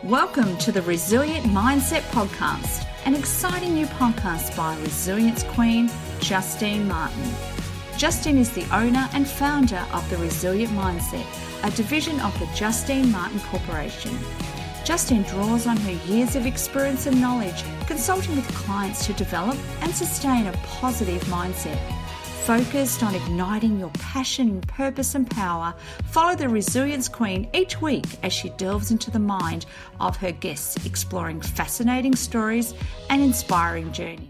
Welcome to the Resilient Mindset Podcast, an exciting new podcast by Resilience Queen, Justine Martin. Justine is the owner and founder of the Resilient Mindset, a division of the Justine Martin Corporation. Justine draws on her years of experience and knowledge consulting with clients to develop and sustain a positive mindset. Focused on igniting your passion, purpose and power, follow the Resilience Queen each week as she delves into the mind of her guests, exploring fascinating stories and inspiring journeys.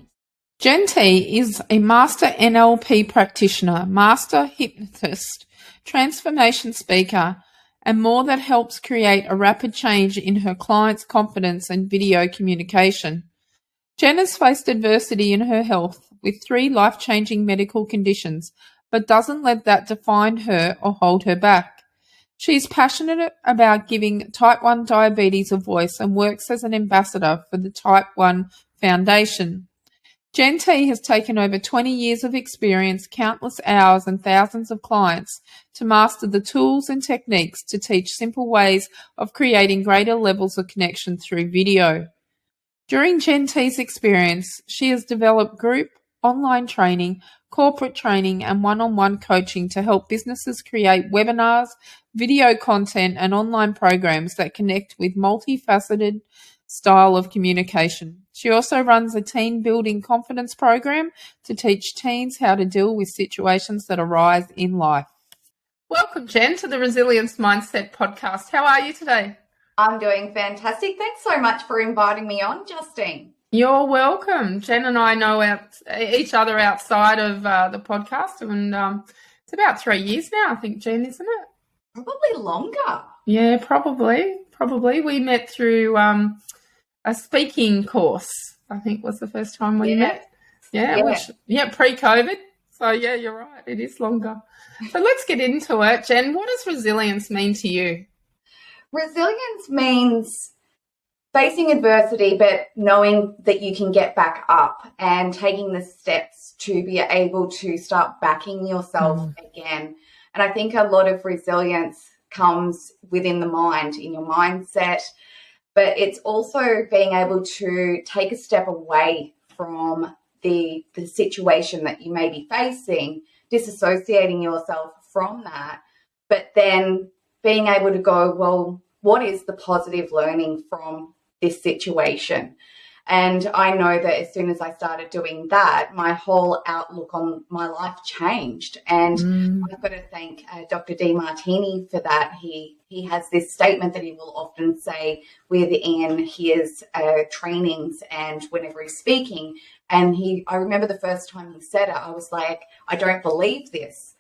JenT is a Master NLP practitioner, Master Hypnotist, transformation speaker, and more that helps create a rapid change in her clients' confidence and video communication. Jen has faced adversity in her health with 3 life-changing medical conditions, but doesn't let that define her or hold her back. She is passionate about giving Type 1 diabetes a voice and works as an ambassador for the Type1 Foundation. JenT has taken over 20 years of experience, countless hours and thousands of clients to master the tools and techniques to teach simple ways of creating greater levels of connection through video. During JenT's experience, she has developed group, online training, corporate training, and one-on-one coaching to help businesses create webinars, video content, and online programs that connect with multifaceted style of communication. She also runs a teen building confidence program to teach teens how to deal with situations that arise in life. Welcome, Jen, to the Resilience Mindset Podcast. How are you today? I'm doing fantastic. Thanks so much for inviting me on, Justine. You're welcome. Jen and I know each other outside of the podcast, and it's about 3 years now, I think, Jen, isn't it? Probably longer. Yeah, probably. We met through a speaking course, I think was the first time we met. Yeah, pre-COVID. So, yeah, you're right. It is longer. So let's get into it. Jen, what does resilience mean to you? Resilience means facing adversity, but knowing that you can get back up and taking the steps to be able to start backing yourself again. And I think a lot of resilience comes within the mind, in your mindset, but it's also being able to take a step away from the situation that you may be facing, disassociating yourself from that, but then being able to go, well, what is the positive learning from this situation? And I know that as soon as I started doing that, my whole outlook on my life changed. And I've got to thank Dr. Demartini for that. He has this statement that he will often say within his trainings and whenever he's speaking. And I remember the first time he said it, I was like, I don't believe this.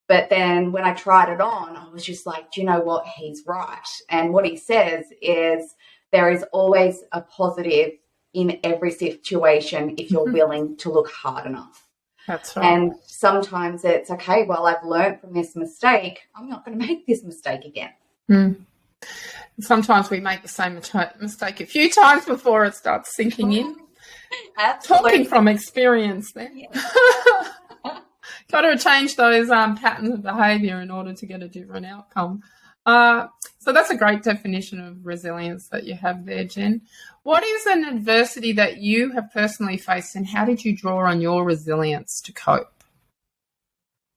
But then when I tried it on, I was just like, do you know what? He's right. And what he says is there is always a positive in every situation if you're willing to look hard enough. That's right. And sometimes it's, okay, well, I've learned from this mistake. I'm not going to make this mistake again. Sometimes we make the same mistake a few times before it starts sinking in. Absolutely. Talking from experience there. Yeah. Got to change those patterns of behaviour in order to get a different outcome. So that's a great definition of resilience that you have there, Jen. What is an adversity that you have personally faced, and how did you draw on your resilience to cope?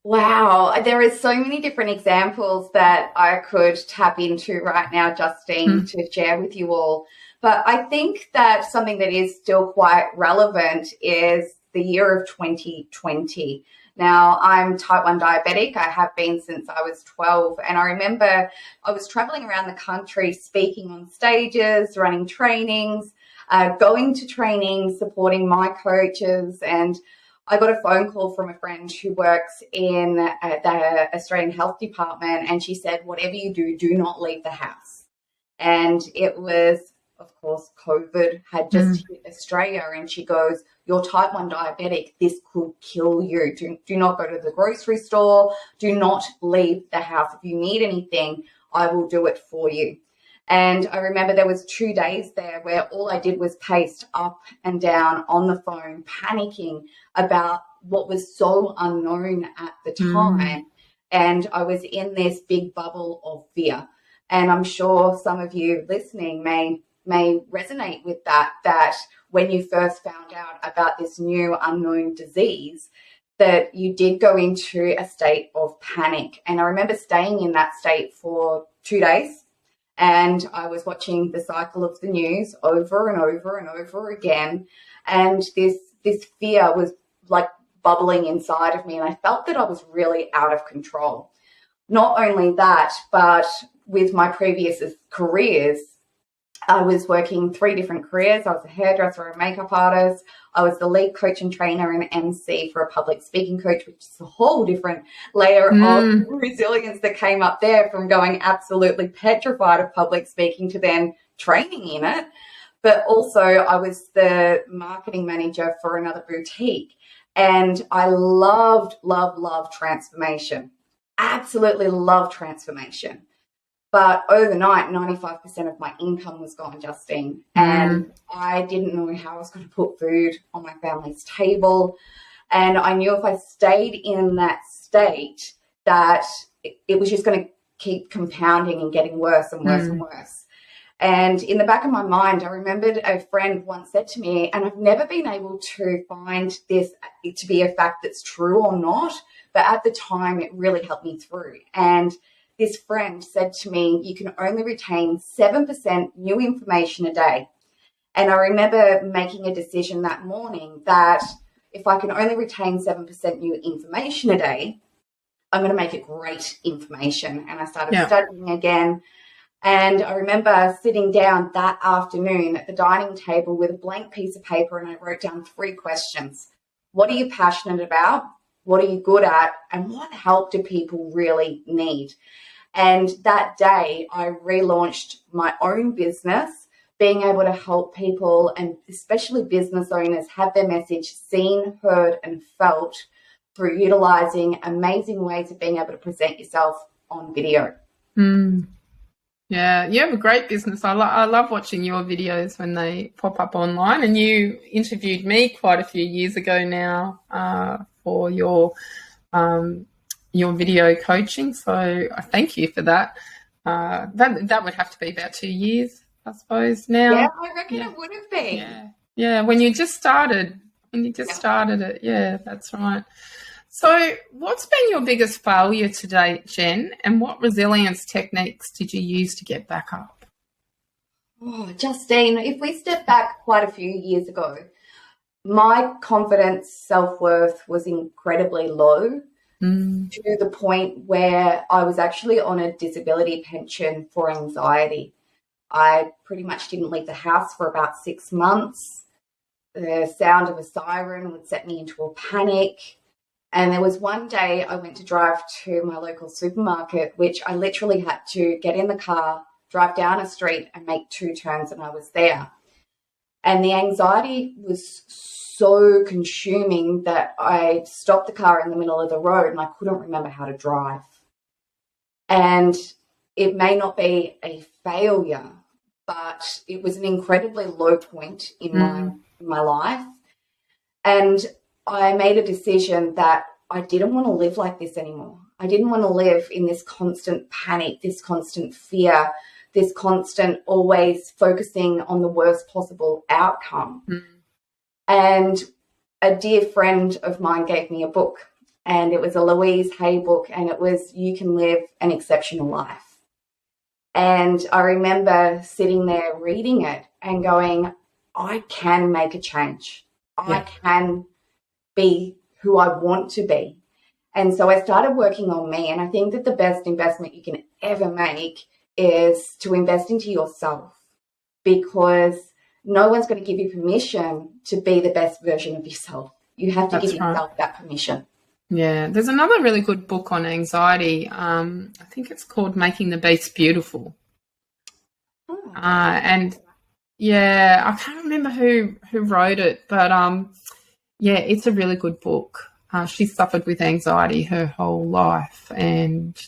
Wow, there is so many different examples that I could tap into right now, Justine, to share with you all. But I think that something that is still quite relevant is the year of 2020. Now, I'm type 1 diabetic. I have been since I was 12. And I remember I was traveling around the country, speaking on stages, running trainings, going to trainings, supporting my coaches. And I got a phone call from a friend who works in the Australian Health Department. And she said, whatever you do, do not leave the house. And it was, of course, COVID had just hit Australia. And she goes, you're type 1 diabetic, this could kill you. Do not go to the grocery store. Do not leave the house. If you need anything, I will do it for you. And I remember there was 2 days there where all I did was pace up and down on the phone, panicking about what was so unknown at the time. And I was in this big bubble of fear. And I'm sure some of you listening may may resonate with that when you first found out about this new unknown disease, that you did go into a state of panic. And I remember staying in that state for 2 days, and I was watching the cycle of the news over and over and over again. And this fear was like bubbling inside of me, and I felt that I was really out of control. Not only that, but with my previous careers, I was working 3 different careers. I was a hairdresser, a makeup artist. I was the lead coach and trainer and MC for a public speaking coach, which is a whole different layer of resilience that came up there, from going absolutely petrified of public speaking to then training in it. But also I was the marketing manager for another boutique, and I loved transformation. Absolutely love transformation. But overnight, 95% of my income was gone, Justine. And I didn't know how I was going to put food on my family's table. And I knew if I stayed in that state, that it was just going to keep compounding and getting worse and worse and worse. And in the back of my mind, I remembered a friend once said to me, and I've never been able to find this to be a fact that's true or not, but at the time it really helped me through. And this friend said to me, you can only retain 7% new information a day. And I remember making a decision that morning that if I can only retain 7% new information a day, I'm going to make it great information. And I started studying again. And I remember sitting down that afternoon at the dining table with a blank piece of paper, and I wrote down 3 questions. What are you passionate about? What are you good at? And what help do people really need? And that day I relaunched my own business, being able to help people, and especially business owners, have their message seen, heard, and felt through utilizing amazing ways of being able to present yourself on video. Yeah, you have a great business. I love watching your videos when they pop up online, and you interviewed me quite a few years ago now for your video coaching. So I thank you for that. That would have to be about 2 years, I suppose, now. Yeah, I reckon it would have been. Yeah, when you just started it. Yeah, that's right. So what's been your biggest failure to date, Jen, and what resilience techniques did you use to get back up? Oh, Justine, if we step back quite a few years ago, my confidence, self-worth was incredibly low to the point where I was actually on a disability pension for anxiety. I pretty much didn't leave the house for about 6 months. The sound of a siren would set me into a panic. And there was one day I went to drive to my local supermarket, which I literally had to get in the car, drive down a street and make 2 turns, and I was there. And the anxiety was so consuming that I stopped the car in the middle of the road and I couldn't remember how to drive. And it may not be a failure, but it was an incredibly low point in my life. And I made a decision that I didn't want to live like this anymore. I didn't want to live in this constant panic, this constant fear, this constant always focusing on the worst possible outcome. And a dear friend of mine gave me a book, and it was a Louise Hay book, and it was You Can Live an Exceptional Life. And I remember sitting there reading it and going, I can make a change. I can be who I want to be. And so I started working on me. And I think that the best investment you can ever make is to invest into yourself, because no one's going to give you permission to be the best version of yourself. You have to give yourself that permission. Yeah, there's another really good book on anxiety. I think it's called Making the Beast Beautiful. And yeah, I can't remember who wrote it, but yeah, it's a really good book. She suffered with anxiety her whole life and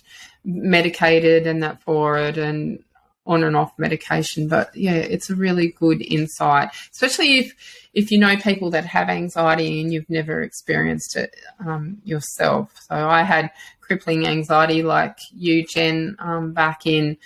medicated and that for it, and on and off medication. But yeah, it's a really good insight, especially if you know people that have anxiety and you've never experienced it yourself. So I had crippling anxiety like you, Jen, back in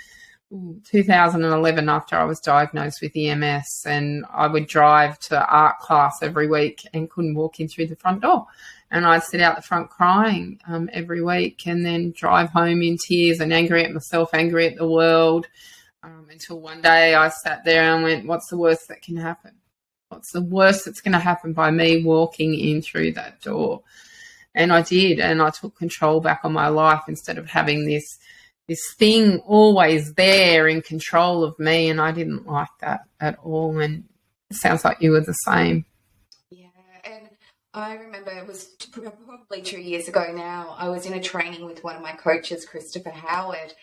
2011 after I was diagnosed with EMS, and I would drive to art class every week and couldn't walk in through the front door. And I'd sit out the front crying every week, and then drive home in tears and angry at myself, angry at the world, until one day I sat there and went, what's the worst that can happen? What's the worst that's going to happen by me walking in through that door? And I did, and I took control back on my life instead of having this thing always there in control of me, and I didn't like that at all. And it sounds like you were the same. Yeah, and I remember it was probably 2 years ago now. I was in a training with one of my coaches, Christopher Howard,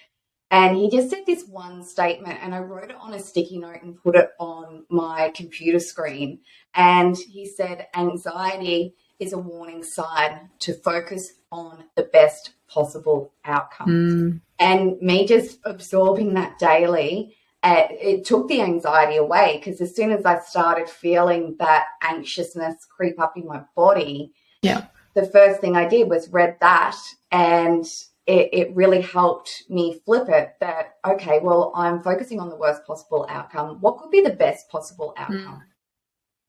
and he just said this one statement, and I wrote it on a sticky note and put it on my computer screen. And he said, anxiety is a warning sign to focus on the best possible outcome. And me just absorbing that daily, it took the anxiety away, because as soon as I started feeling that anxiousness creep up in my body, the first thing I did was read that, and it really helped me flip it that, okay, well, I'm focusing on the worst possible outcome. What could be the best possible outcome?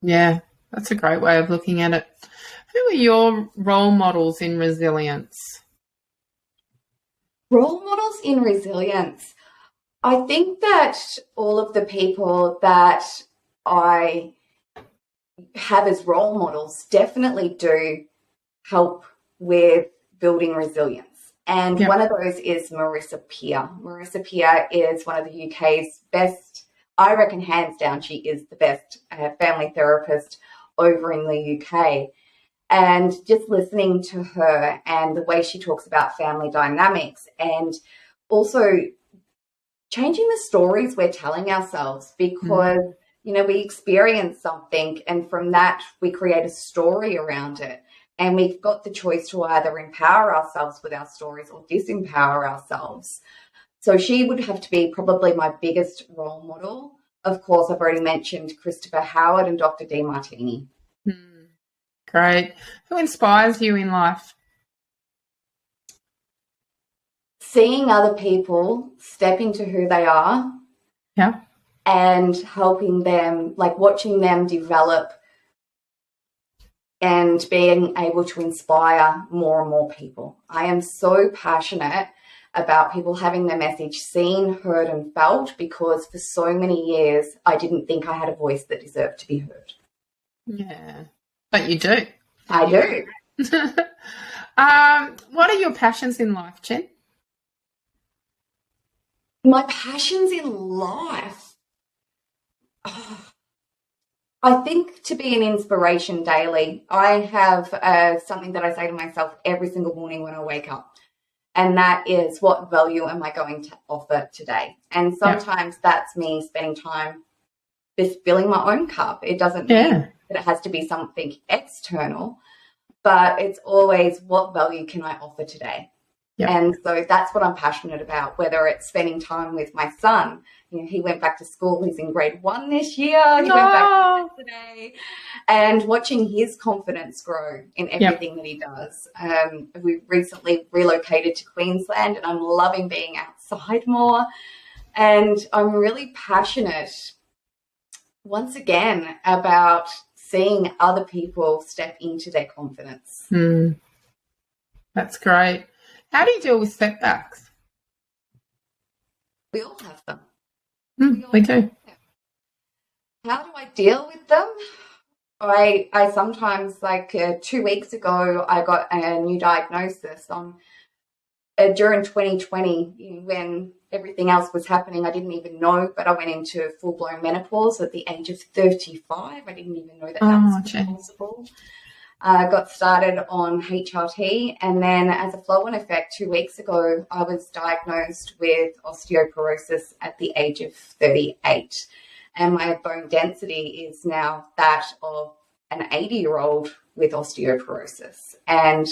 Yeah, that's a great way of looking at it. Who are your role models in resilience? Role models in resilience. I think that all of the people that I have as role models definitely do help with building resilience. And one of those is Marissa Peer. Marissa Peer is one of the UK's best, I reckon hands down, she is the best family therapist over in the UK. And just listening to her and the way she talks about family dynamics, and also changing the stories we're telling ourselves, because, you know, we experience something and from that we create a story around it. And we've got the choice to either empower ourselves with our stories or disempower ourselves. So she would have to be probably my biggest role model. Of course, I've already mentioned Christopher Howard and Dr. Demartini. Great. Who inspires you in life? Seeing other people step into who they are. Yeah. And helping them, like watching them develop and being able to inspire more and more people. I am so passionate about people having their message seen, heard, and felt, because for so many years I didn't think I had a voice that deserved to be heard. Yeah, but you do. I do. What are your passions in life, Jen? My passions in life. I think to be an inspiration daily. I have something that I say to myself every single morning when I wake up, and that is, what value am I going to offer today? And sometimes that's me spending time just filling my own cup. It doesn't mean that it has to be something external, but it's always, what value can I offer today? And so that's what I'm passionate about, whether it's spending time with my son. You know, he went back to school. He's in grade 1 this year. He went back yesterday. And watching his confidence grow in everything that he does. We recently relocated to Queensland, and I'm loving being outside more. And I'm really passionate, once again, about seeing other people step into their confidence. That's great. How do you deal with setbacks? We all have them. We do. How do I deal with them? I sometimes, like 2 weeks ago, I got a new diagnosis on during 2020, when everything else was happening. I didn't even know, but I went into full-blown menopause at the age of 35. I didn't even know that was possible. I got started on HRT, and then as a flow-on effect, 2 weeks ago, I was diagnosed with osteoporosis at the age of 38. And my bone density is now that of an 80-year-old with osteoporosis. And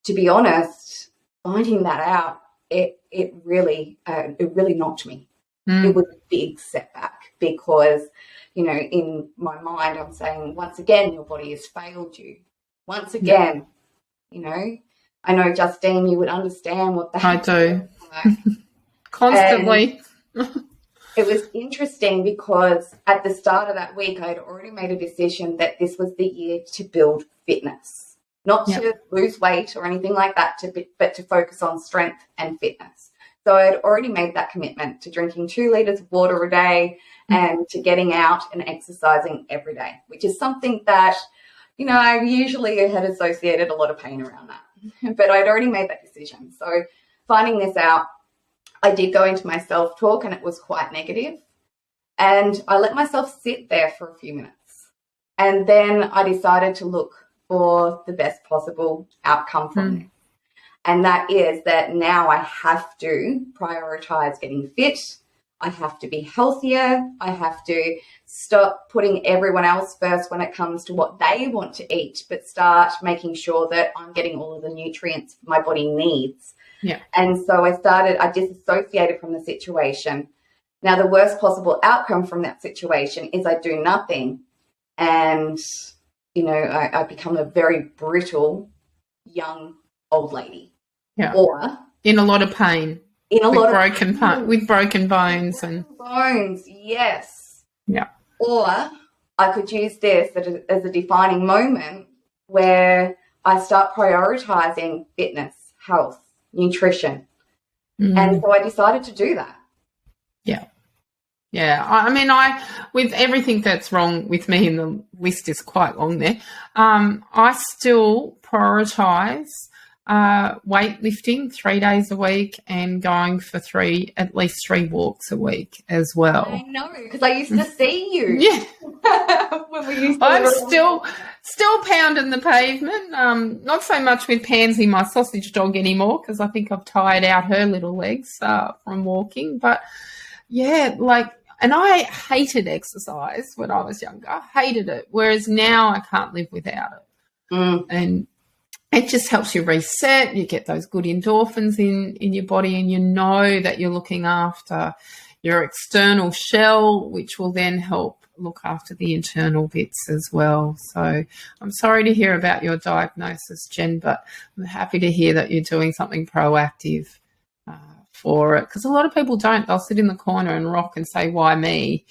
to be honest, finding that out, it really knocked me. It was a big setback, because, you know, in my mind, I'm saying, once again, your body has failed you. Once again, you know, I know, Justine, you would understand what that I do. Constantly. It was interesting because at the start of that week, I had already made a decision that this was the year to build fitness, not to lose weight or anything like that, but to focus on strength and fitness. So I had already made that commitment to drinking 2 liters of water a day and to getting out and exercising every day, which is something that, you know, I usually had associated a lot of pain around that. But I'd already made that decision. So finding this out, I did go into my self-talk and it was quite negative. And I let myself sit there for a few minutes. And then I decided to look for the best possible outcome from it. And that is that now I have to prioritize getting fit. I have to be healthier. I have to stop putting everyone else first when it comes to what they want to eat, but start making sure that I'm getting all of the nutrients my body needs. Yeah. And so I disassociated from the situation. Now, the worst possible outcome from that situation is I do nothing and, you know, I become a very brittle, young, old lady. Yeah. Or in a lot of pain. With broken bones and bones, yes. Yeah. Or I could use this as a defining moment where I start prioritizing fitness, health, nutrition. And so I decided to do that. Yeah. Yeah. I mean, with everything that's wrong with me, and the list is quite long there, I still prioritize weightlifting 3 days a week and going for at least 3 walks a week as well. I know, because I used to see you. Yeah. When we used to I'm still pounding the pavement. Not so much with Pansy, my sausage dog, anymore, because I think I've tired out her little legs from walking. But yeah, and I hated exercise when I was younger. I hated it, whereas now I can't live without it. And it just helps you reset. You get those good endorphins in your body, and you know that you're looking after your external shell, which will then help look after the internal bits as well. So I'm sorry to hear about your diagnosis, Jen, but I'm happy to hear that you're doing something proactive for it, because a lot of people don't. They'll sit in the corner and rock and say, why me,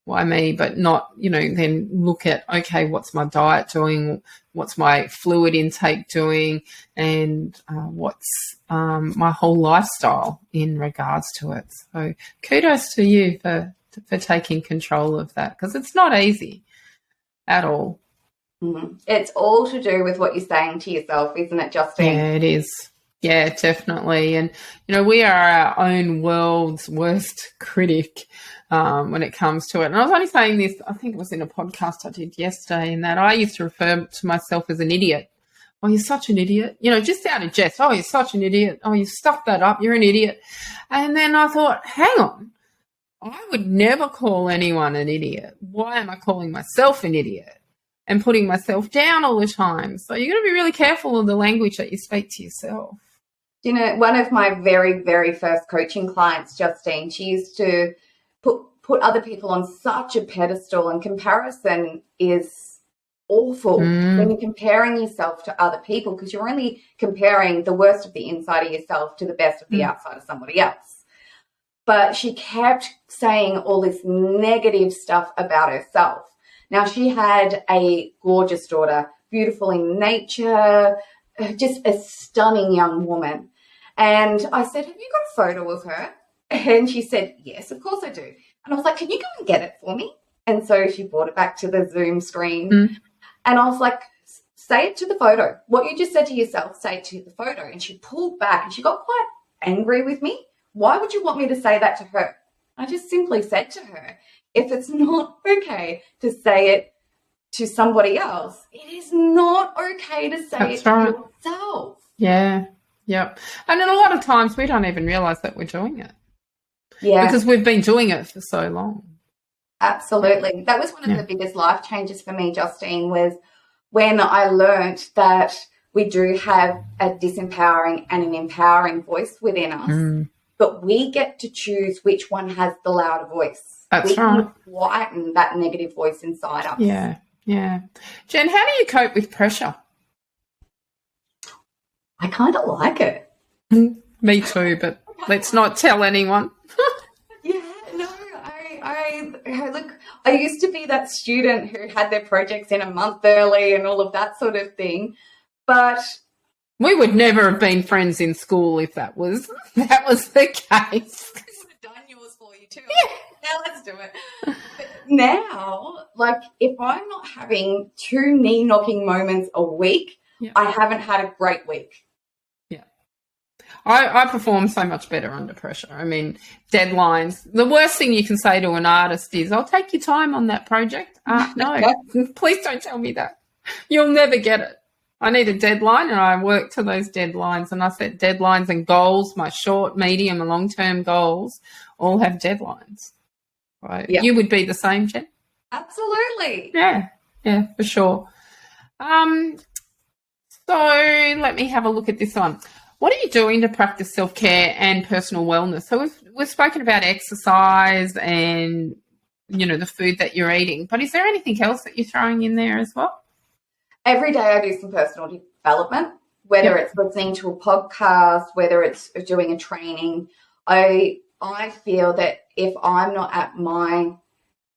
but not, you know, then look at, okay, what's my diet doing? What's my fluid intake doing? And what's my whole lifestyle in regards to it? So kudos to you for taking control of that, because it's not easy at all. It's all to do with what you're saying to yourself, isn't it, Justine? Yeah, it is. Yeah, definitely. And, you know, we are our own world's worst critic when it comes to it. And I was only saying this, I think it was in a podcast I did yesterday, in that I used to refer to myself as an idiot. Oh, you're such an idiot. You know, just out of jest. Oh, you're such an idiot. Oh, you stuffed that up. You're an idiot. And then I thought, hang on. I would never call anyone an idiot. Why am I calling myself an idiot and putting myself down all the time? So you're going to be really careful of the language that you speak to yourself. You know, one of my very, very first coaching clients, Justine, she used to put other people on such a pedestal, and comparison is awful when you're comparing yourself to other people, because you're only comparing the worst of the inside of yourself to the best of the outside of somebody else. But she kept saying all this negative stuff about herself. Now, she had a gorgeous daughter, beautiful in nature, just a stunning young woman. And I said, have you got a photo of her? And she said, yes, of course I do. And I was like, can you go and get it for me? And so she brought it back to the Zoom screen. And I was like, say it to the photo. What you just said to yourself, say it to the photo. And she pulled back and she got quite angry with me. Why would you want me to say that to her? I just simply said to her, if it's not okay to say it to somebody else, it is not okay to say it to yourself. Yeah. Yep. And then a lot of times we don't even realise that we're doing it. Yeah. Because we've been doing it for so long. Absolutely. That was one of the biggest life changes for me, Justine, was when I learnt that we do have a disempowering and an empowering voice within us, but we get to choose which one has the louder voice. That's right. We quieten that negative voice inside us. Yeah, yeah. Jen, how do you cope with pressure? I kind of like it. Me too, but let's not tell anyone. Yeah. I used to be that student who had their projects in a month early and all of that sort of thing. But we would never have been friends in school if that was the case. I would have done yours for you too. Yeah, let's do it. But now, like, if I'm not having 2 knee-knocking moments a week, I haven't had a great week. Yeah. I perform so much better under pressure. I mean, deadlines. The worst thing you can say to an artist is, I'll take your time on that project. No, please don't tell me that. You'll never get it. I need a deadline, and I work to those deadlines, and I set deadlines and goals. My short, medium, and long-term goals all have deadlines. Right? Yeah. You would be the same, Jen? Absolutely. Yeah, for sure. So let me have a look at this one. What are you doing to practice self-care and personal wellness? So we've spoken about exercise and, the food that you're eating, but is there anything else that you're throwing in there as well? Every day I do some personal development, whether it's listening to a podcast, whether it's doing a training. I feel that if I'm not at my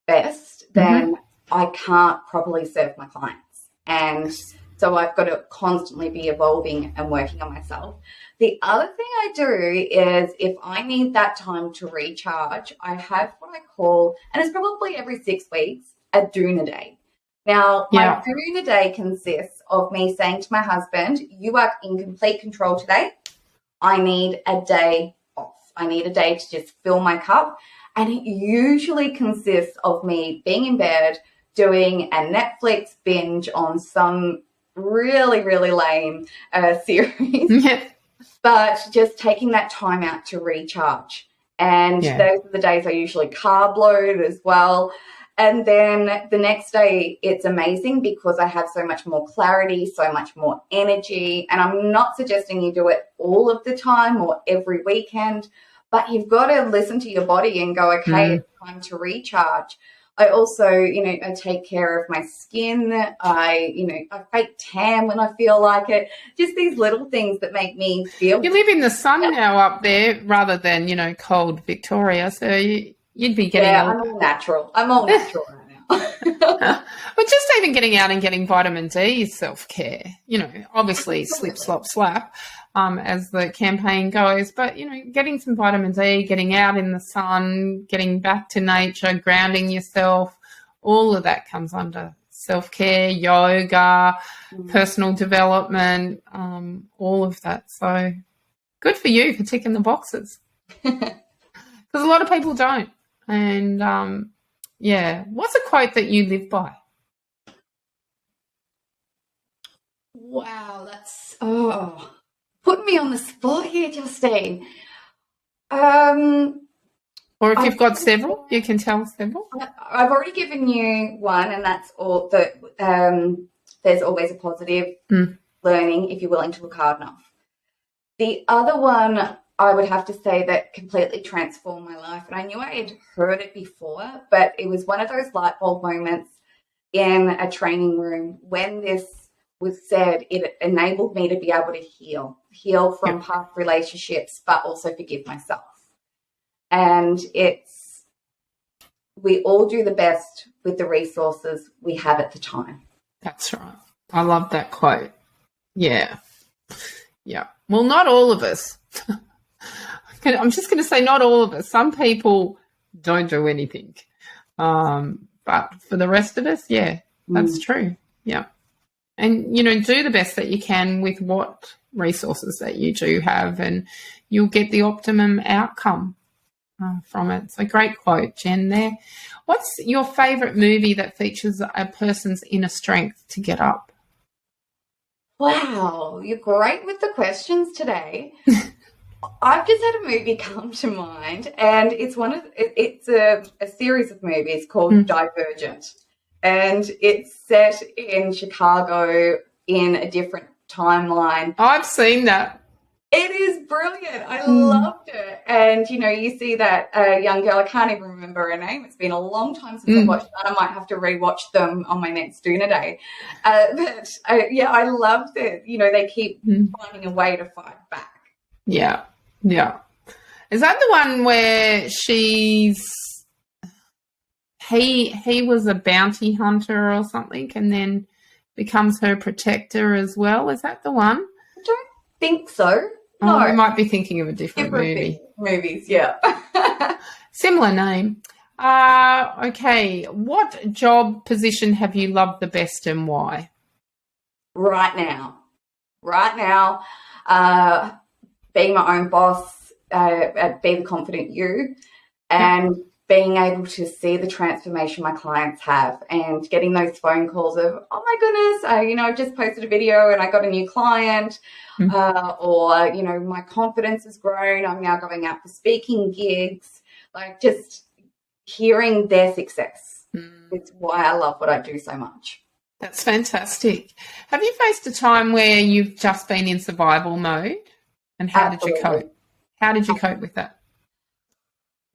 best, then I can't properly serve my clients. And so I've got to constantly be evolving and working on myself. The other thing I do is if I need that time to recharge, I have what I call, and it's probably every 6 weeks, a doona day. Now, my doona day consists of me saying to my husband, you are in complete control today. I need a day off. I need a day to just fill my cup. And it usually consists of me being in bed, doing a Netflix binge on some really, really lame series, but just taking that time out to recharge. And those are the days I usually carb load as well. And then the next day, it's amazing because I have so much more clarity, so much more energy. And I'm not suggesting you do it all of the time or every weekend, but you've got to listen to your body and go, okay, it's time to recharge. I also, I take care of my skin. I fake tan when I feel like it. Just these little things that make me feel. You live in the sun now up there rather than, cold Victoria. So you'd be getting I'm all natural. I'm all natural right now. But just even getting out and getting vitamin D is self-care. Obviously slip, slop, slap as the campaign goes. But, getting some vitamin D, getting out in the sun, getting back to nature, grounding yourself, all of that comes under self-care, yoga, personal development, all of that. So good for you for ticking the boxes. Because a lot of people don't. And, what's a quote that you live by? Wow, that's putting me on the spot here, Justine. Or if you've got several, you can tell several. I've already given you one, and that's all. There's always a positive learning if you're willing to look hard enough. The other one I would have to say that completely transformed my life, and I knew I had heard it before, but it was one of those light bulb moments in a training room when this was said. It enabled me to be able to heal from past relationships, but also forgive myself. And we all do the best with the resources we have at the time. That's right. I love that quote. Yeah. Well, not all of us. I'm just going to say not all of us. Some people don't do anything. But for the rest of us, that's true. Yeah. And, do the best that you can with what resources that you do have, and you'll get the optimum outcome from it. So great quote, Jen, there. What's your favourite movie that features a person's inner strength to get up? Wow, you're great with the questions today. I've just had a movie come to mind, and it's a series of movies called Divergent, and it's set in Chicago in a different timeline. I've seen that. It is brilliant. I loved it. And, you see that young girl, I can't even remember her name. It's been a long time since I watched that. I might have to rewatch them on my next doona day. But, I loved it. They keep finding a way to fight back. Yeah. Is that the one where she's he was a bounty hunter or something, and then becomes her protector as well. Is that the one? I don't think so. Oh, No. we might be thinking of a different movie. Movies, yeah. Similar name. Okay. What job position have you loved the best and why? Right now, being my own boss, being the confident you, and being able to see the transformation my clients have, and getting those phone calls of, oh my goodness, I just posted a video and I got a new client, or my confidence has grown. I'm now going out for speaking gigs. Like, just hearing their success. It's why I love what I do so much. That's fantastic. Have you faced a time where you've just been in survival mode? And how did you cope? How did you cope with that?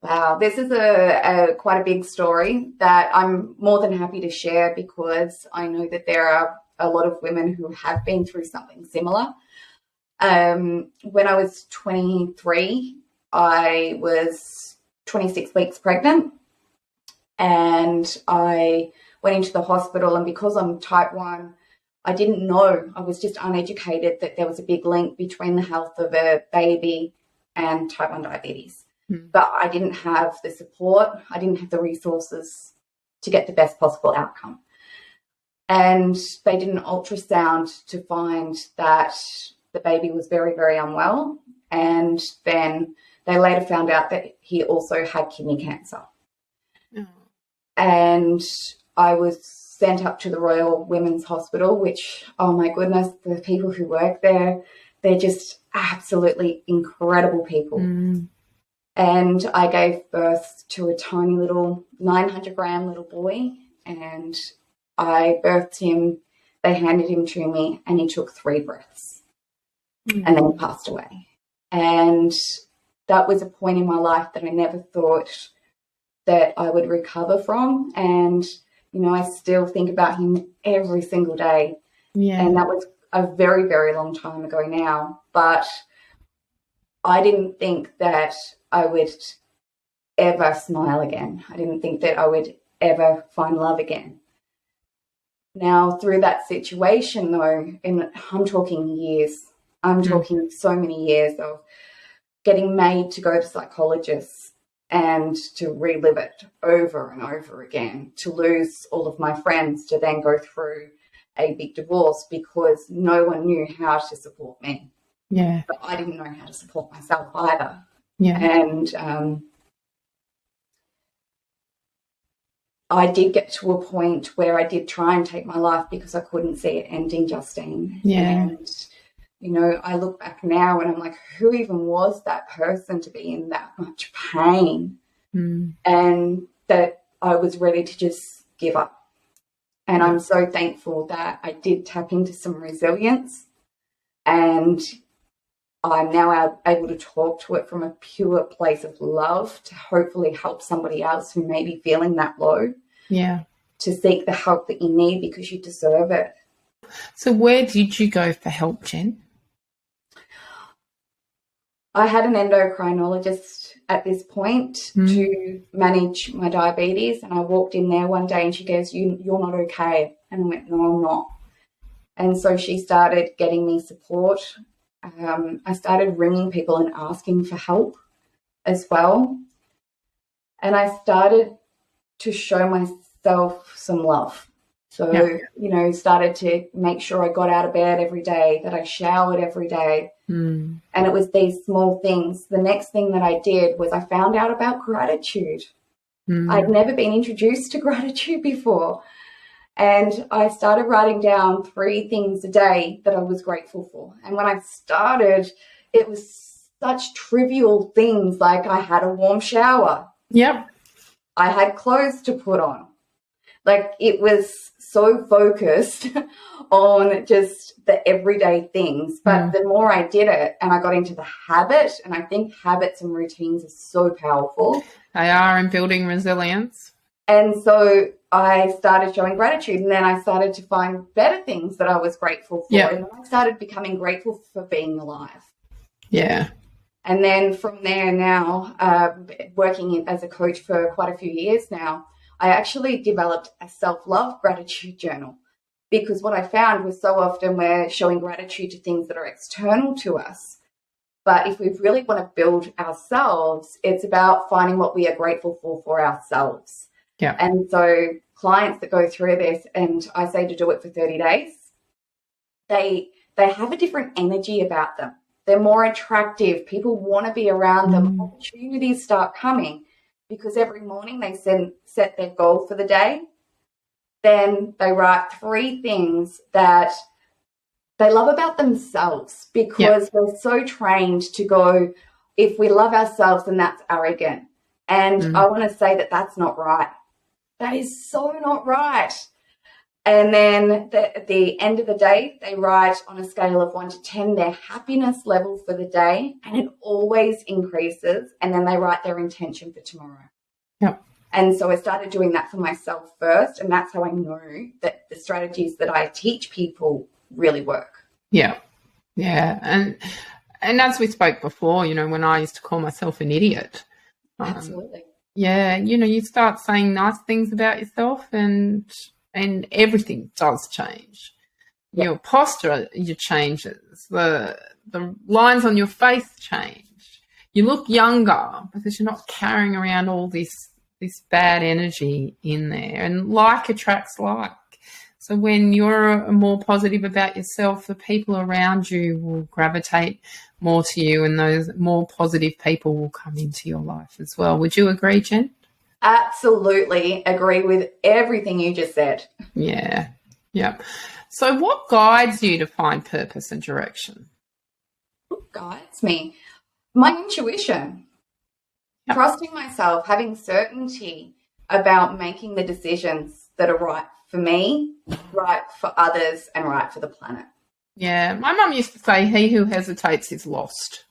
Wow, this is a quite a big story that I'm more than happy to share, because I know that there are a lot of women who have been through something similar. When I was 23, I was 26 weeks pregnant, and I went into the hospital, and because I'm type 1, I didn't know, I was just uneducated, that there was a big link between the health of a baby and type 1 diabetes. But I didn't have the support, I didn't have the resources to get the best possible outcome. And they did an ultrasound to find that the baby was very, very unwell. And then they later found out that he also had kidney cancer. And I was sent up to the Royal Women's Hospital, which, oh my goodness, the people who work there, they're just absolutely incredible people. And I gave birth to a tiny little 900-gram little boy, and I birthed him. They handed him to me, and he took 3 breaths, and then he passed away. And that was a point in my life that I never thought that I would recover from. And, I still think about him every single day. Yeah. And that was a very, very long time ago now. But I didn't think that I would ever smile again. I didn't think that I would ever find love again. Now, through that situation, though, and I'm talking years, I'm talking so many years of getting made to go to psychologists and to relive it over and over again, to lose all of my friends, to then go through a big divorce because no one knew how to support me. Yeah. But I didn't know how to support myself either. Yeah. And I did get to a point where I did try and take my life because I couldn't see it ending, Justine. Yeah. And, I look back now and I'm like, who even was that person to be in that much pain? And that I was ready to just give up. And I'm so thankful that I did tap into some resilience, and I'm now able to talk to it from a pure place of love to hopefully help somebody else who may be feeling that low. Yeah. To seek the help that you need because you deserve it. So where did you go for help, Jen? I had an endocrinologist at this point to manage my diabetes, and I walked in there one day and she goes, you're not okay. And I went, no, I'm not. And so she started getting me support. I started ringing people and asking for help as well. And I started to show myself some love. So, started to make sure I got out of bed every day, that I showered every day. And it was these small things. The next thing that I did was I found out about gratitude. I'd never been introduced to gratitude before. And I started writing down 3 things a day that I was grateful for. And when I started, it was such trivial things like I had a warm shower. Yep. I had clothes to put on. Like, it was so focused on just the everyday things. But the more I did it and I got into the habit, and I think habits and routines are so powerful. They are in building resilience. And so I started showing gratitude, and then I started to find better things that I was grateful for. Yep. And then I started becoming grateful for being alive. Yeah. And then from there now, working as a coach for quite a few years now, I actually developed a self-love gratitude journal, because what I found was so often we're showing gratitude to things that are external to us. But if we really want to build ourselves, it's about finding what we are grateful for ourselves. Yeah. And so clients that go through this, and I say to do it for 30 days, they have a different energy about them. They're more attractive. People want to be around them. Opportunities start coming because every morning they set their goal for the day. Then they write 3 things that they love about themselves, because we're so trained to go, if we love ourselves, then that's arrogant. And I want to say that that's not right. That is so not right. And then at the end of the day, they write on a scale of 1 to 10 their happiness level for the day, and it always increases. And then they write their intention for tomorrow. Yep. And so I started doing that for myself first, and that's how I know that the strategies that I teach people really work. Yeah. Yeah. And as we spoke before, when I used to call myself an idiot. Absolutely. Yeah. You start saying nice things about yourself and everything does change. Yep. Your posture changes. The lines on your face change. You look younger because you're not carrying around all this bad energy in there. And like attracts like. So when you're more positive about yourself, the people around you will gravitate more to you, and those more positive people will come into your life as well. Would you agree, Jen? Absolutely agree with everything you just said. Yeah. Yeah. So what guides you to find purpose and direction? What guides me? My intuition. Yep. Trusting myself, having certainty about making the decisions that are right for me, right for others, and right for the planet. Yeah. My mum used to say, he who hesitates is lost.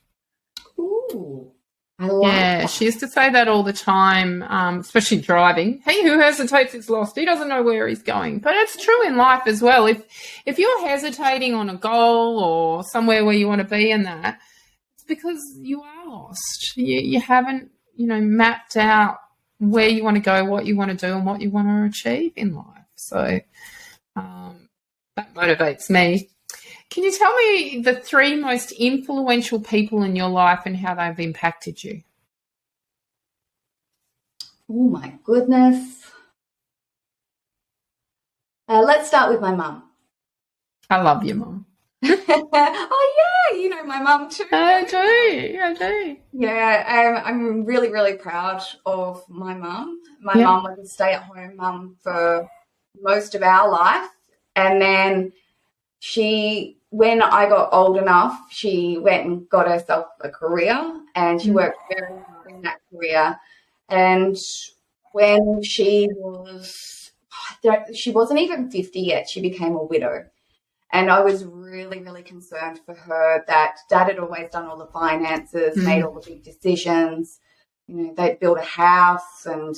Ooh. I like that. She used to say that all the time, especially driving. He who hesitates is lost. He doesn't know where he's going. But it's true in life as well. If you're hesitating on a goal or somewhere where you want to be in that, it's because you are lost. You haven't, mapped out where you want to go, what you want to do, and what you want to achieve in life. So that motivates me. Can you tell me the 3 most influential people in your life and how they've impacted you? Oh, my goodness. Let's start with my mum. I love your mum. Oh, yeah, you know my mum too. I do. Yeah, I'm really, really proud of my mum. My mum was a stay-at-home mum for most of our life. And then when I got old enough, she went and got herself a career, and she worked very hard in that career. And when she wasn't even 50 yet, she became a widow. And I was really, really concerned for her that Dad had always done all the finances, made all the big decisions. They'd built a house, and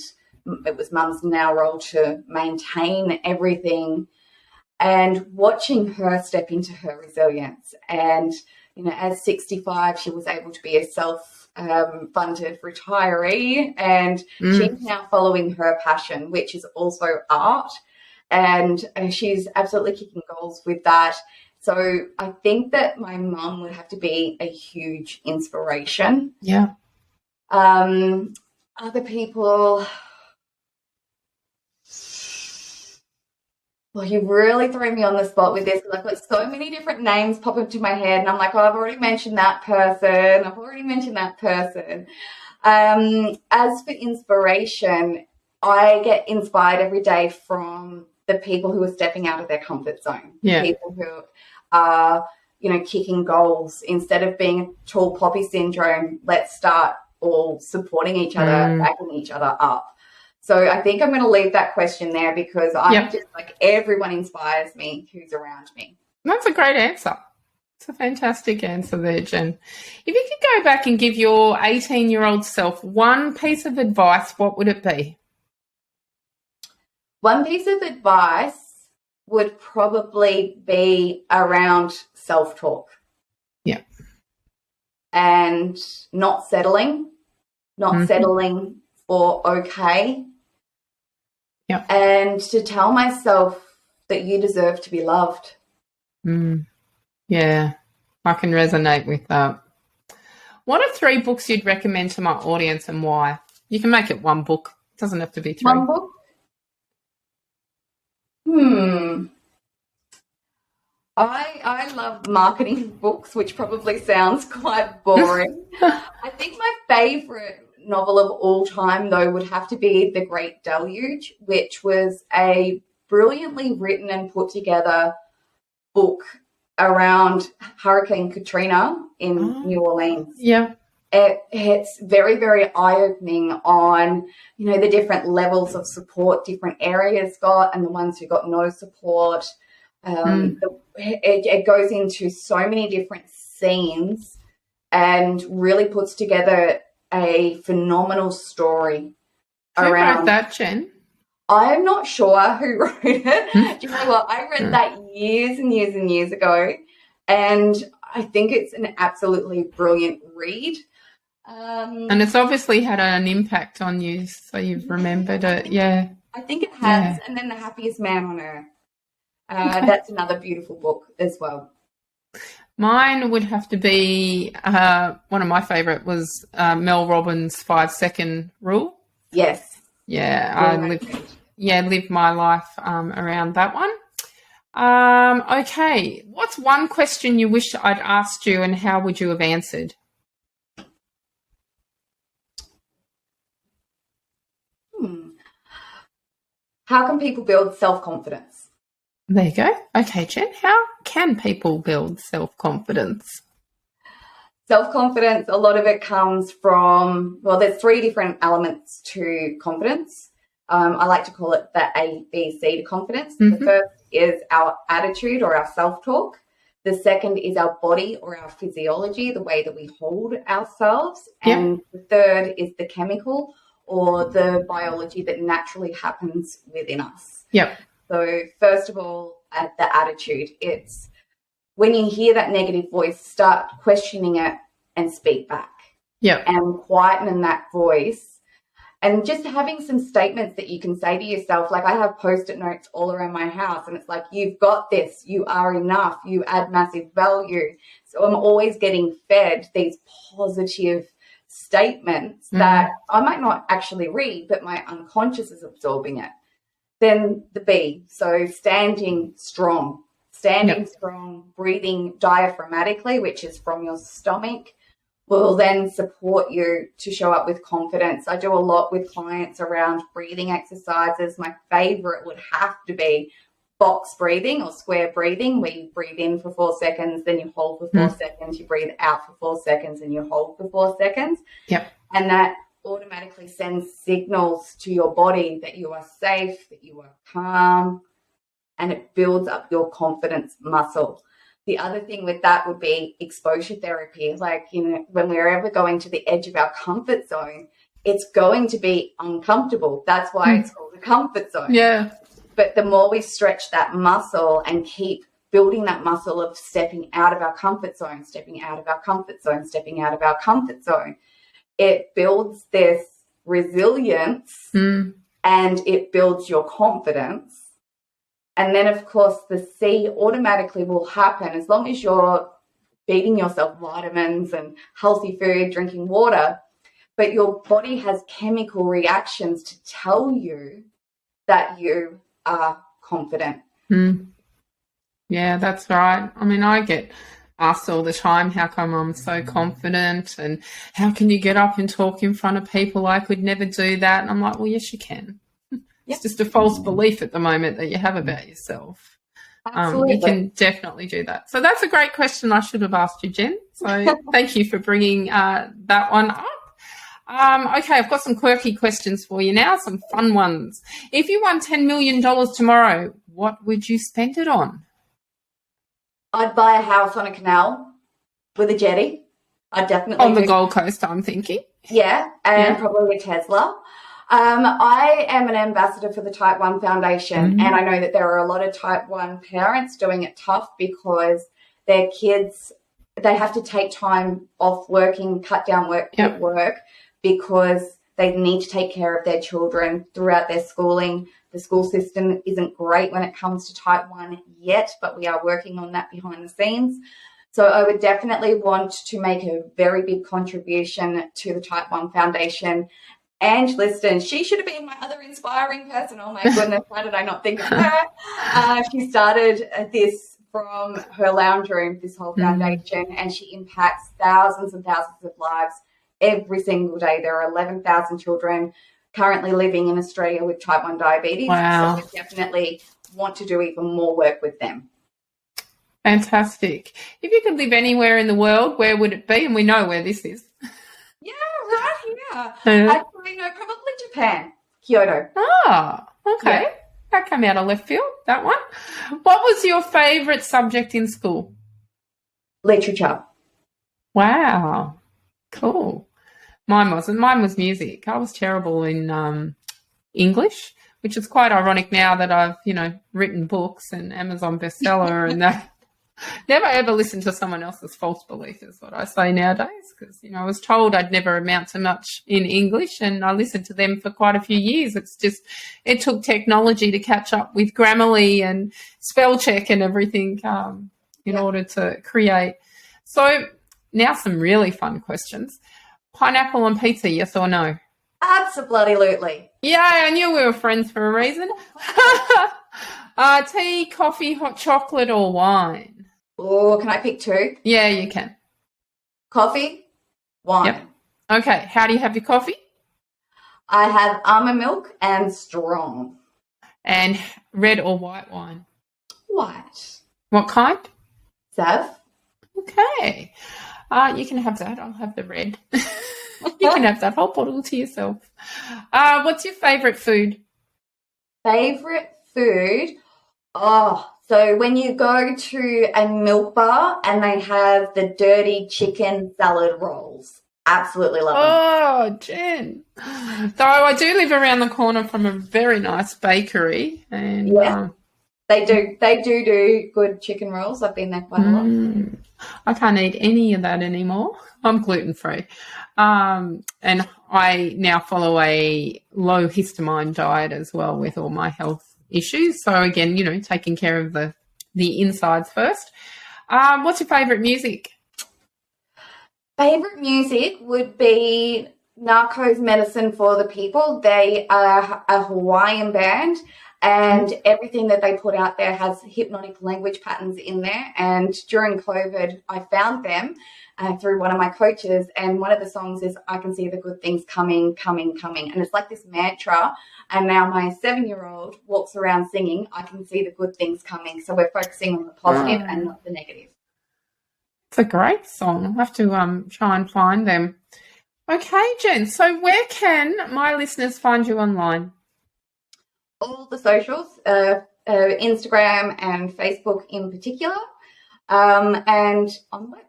it was Mum's now role to maintain everything. And watching her step into her resilience. And, at 65, she was able to be a self-funded retiree. And she's now following her passion, which is also art. And she's absolutely kicking goals with that. So I think that my mum would have to be a huge inspiration. Yeah. Other people... Well, you really threw me on the spot with this, because I've got so many different names pop into my head, and I'm like, I've already mentioned that person. As for inspiration, I get inspired every day from the people who are stepping out of their comfort zone. Yeah. People who are, kicking goals. Instead of being tall poppy syndrome, let's start all supporting each other, backing each other up. So I think I'm going to leave that question there, because I'm just like, everyone inspires me who's around me. That's a great answer. It's a fantastic answer there, Jen. If you could go back and give your 18-year-old self one piece of advice, what would it be? One piece of advice would probably be around self-talk. Yeah. And not settling for okay. Yep. and to tell myself that you deserve to be loved. Yeah, I can resonate with that. What are 3 books you'd recommend to my audience and why? You can make it 1 book. It doesn't have to be 3. One book? I love marketing books, which probably sounds quite boring. I think my favourite novel of all time, though, would have to be The Great Deluge, which was a brilliantly written and put together book around Hurricane Katrina in New Orleans. Yeah. It's very, very eye-opening on, the different levels of support different areas got and the ones who got no support. It goes into so many different scenes and really puts together a phenomenal story. Who wrote that, Jen? I'm not sure who wrote it. Do you know what? I read that years and years and years ago, and I think it's an absolutely brilliant read. And it's obviously had an impact on you, so you've remembered it. Yeah. I think it has. And then The Happiest Man on Earth. That's another beautiful book as well. Mine would have to be one of my favourite was Mel Robbins' 5-second rule. Yes. Yeah, I live my life around that one. Okay, what's one question you wish I'd asked you and how would you have answered? How can people build self-confidence? There you go. Okay, Jen, how can people build self-confidence? Self-confidence, a lot of it comes from, there's 3 different elements to confidence. I like to call it the A, B, C to confidence. The first is our attitude or our self-talk. The second is our body or our physiology, the way that we hold ourselves. Yep. And the third is the chemical or the biology that naturally happens within us. Yep. So first of all, the attitude, it's when you hear that negative voice, start questioning it and speak back. Yep. And quieten that voice. And just having some statements that you can say to yourself, like I have Post-it notes all around my house, and it's like, you've got this, you are enough, you add massive value. So I'm always getting fed these positive statements that I might not actually read, but my unconscious is absorbing it. Then the B, so standing strong, breathing diaphragmatically, which is from your stomach, will then support you to show up with confidence. I do a lot with clients around breathing exercises. My favorite would have to be box breathing or square breathing, where you breathe in for 4 seconds, then you hold for 4 seconds, you breathe out for 4 seconds, and you hold for 4 seconds. Yep. And that automatically sends signals to your body that you are safe, that you are calm, and it builds up your confidence muscle. The other thing with that would be exposure therapy. Like, when we're ever going to the edge of our comfort zone, it's going to be uncomfortable. That's why it's called a comfort zone. Yeah. But the more we stretch that muscle and keep building that muscle of stepping out of our comfort zone, stepping out of our comfort zone, stepping out of our comfort zone, it builds this resilience and it builds your confidence. And then, of course, the C automatically will happen as long as you're feeding yourself vitamins and healthy food, drinking water, but your body has chemical reactions to tell you that you are confident. Yeah, that's right. I mean, I get asked all the time, how come I'm so confident and how can you get up and talk in front of people? I could never do that. And I'm like, well, yes, you can. It's just a false belief at the moment that you have about yourself. Absolutely. You can definitely do that. So that's a great question I should have asked you, Jen. So thank you for bringing that one up. Okay, I've got some quirky questions for you now, some fun ones. If you won $10 million tomorrow, what would you spend it on? I'd buy a house on a canal with a jetty. I'd definitely on the Gold Coast, I'm thinking. Yeah, and probably a Tesla. I am an ambassador for the Type1 Foundation, and I know that there are a lot of Type1 parents doing it tough because their kids, they have to take time off working, cut down work at work because They need to take care of their children throughout their schooling. The school system isn't great when it comes to type 1 yet, but we are working on that behind the scenes. So I would definitely want to make a very big contribution to the Type 1 Foundation. And listen, she should have been my other inspiring person. Oh my goodness, why did I not think of her? She started this from her lounge room, this whole foundation, and she impacts thousands and thousands of lives every single day. There are 11,000 children currently living in Australia with type 1 diabetes. Wow. So I definitely want to do even more work with them. Fantastic. If you could live anywhere in the world, where would it be? And we know where this is. Yeah, right here. Actually, no, probably Japan, Kyoto. Ah, okay. Yeah. That came out of left field, that one. What was your favourite subject in school? Literature. Wow. Cool. Mine wasn't. Mine was music. I was terrible in English, which is quite ironic now that I've, written books and Amazon bestseller and that. Never ever listen to someone else's false belief is what I say nowadays, because, I was told I'd never amount to much in English, and I listened to them for quite a few years. It's just, it took technology to catch up with Grammarly and spell check and everything in order to create. So now some really fun questions. Pineapple on pizza, yes or no? Absolutely. Yeah, I knew we were friends for a reason. Tea, coffee, hot chocolate or wine? Oh, can I pick two? Yeah, you can. Coffee, wine. Yep. Okay, how do you have your coffee? I have almond milk and strong. And red or white wine? White. What kind? Sav? Okay. You can have that. I'll have the red. You can have that whole bottle to yourself. What's your favourite food? Favourite food? Oh, so when you go to a milk bar and they have the dirty chicken salad rolls. Absolutely love them. Oh, Jen. Though I do live around the corner from a very nice bakery. And they do good chicken rolls. I've been there quite a lot. I can't eat any of that anymore. I'm gluten-free. And I now follow a low histamine diet as well with all my health issues. So again, taking care of the insides first. What's your favourite music? Favourite music would be Narcos Medicine for the People. They are a Hawaiian band, and everything that they put out there has hypnotic language patterns in there. And during COVID, I found them through one of my coaches, and one of the songs is I Can See the Good Things Coming, Coming, Coming. And it's like this mantra. And now my 7-year-old walks around singing, I can see the good things coming. So we're focusing on the positive and not the negative. It's a great song. I'll have to try and find them. Okay, Jen, so where can my listeners find you online? All the socials, Instagram and Facebook in particular, and on the web.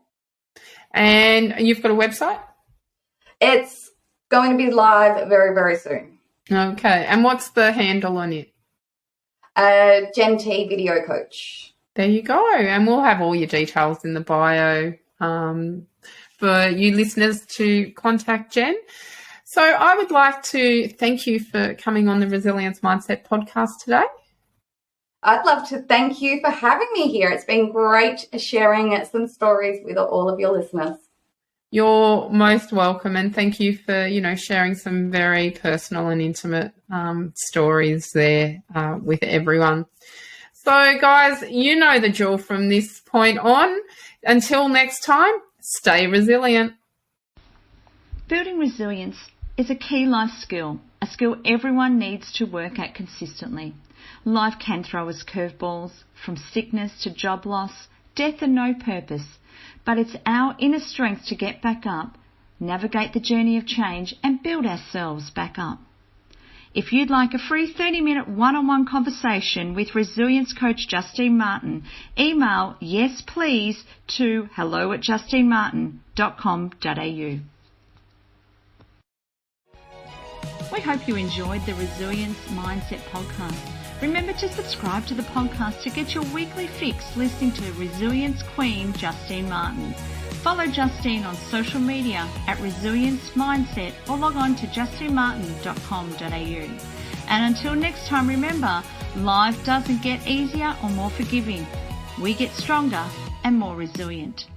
And you've got a website? It's going to be live very, very soon. Okay, and what's the handle on it? JenT Video Coach. There you go, and we'll have all your details in the bio for you listeners to contact Jen. So I would like to thank you for coming on the Resilience Mindset podcast today. I'd love to thank you for having me here. It's been great sharing some stories with all of your listeners. You're most welcome, and thank you for, sharing some very personal and intimate stories there with everyone. So, guys, you know the drill from this point on. Until next time, stay resilient. Building resilience is a key life skill, a skill everyone needs to work at consistently. Life can throw us curveballs, from sickness to job loss, death and no purpose. But it's our inner strength to get back up, navigate the journey of change, and build ourselves back up. If you'd like a free 30-minute one-on-one conversation with Resilience Coach Justine Martin, email yes please to hello@justinemartin.com.au. We hope you enjoyed the Resilience Mindset podcast. Remember to subscribe to the podcast to get your weekly fix listening to Resilience Queen Justine Martin. Follow Justine on social media at Resilience Mindset or log on to justinemartin.com.au. And until next time, remember, life doesn't get easier or more forgiving. We get stronger and more resilient.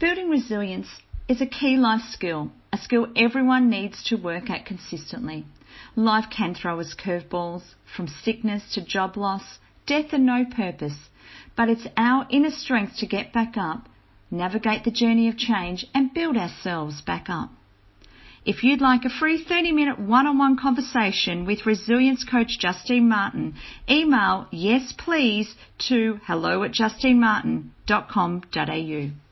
Building resilience is a key life skill, a skill everyone needs to work at consistently. Life can throw us curveballs, from sickness to job loss, death and no purpose, but it's our inner strength to get back up, navigate the journey of change and build ourselves back up. If you'd like a free 30-minute one-on-one conversation with resilience coach Justine Martin, email yes please to hello@justinemartin.com.au.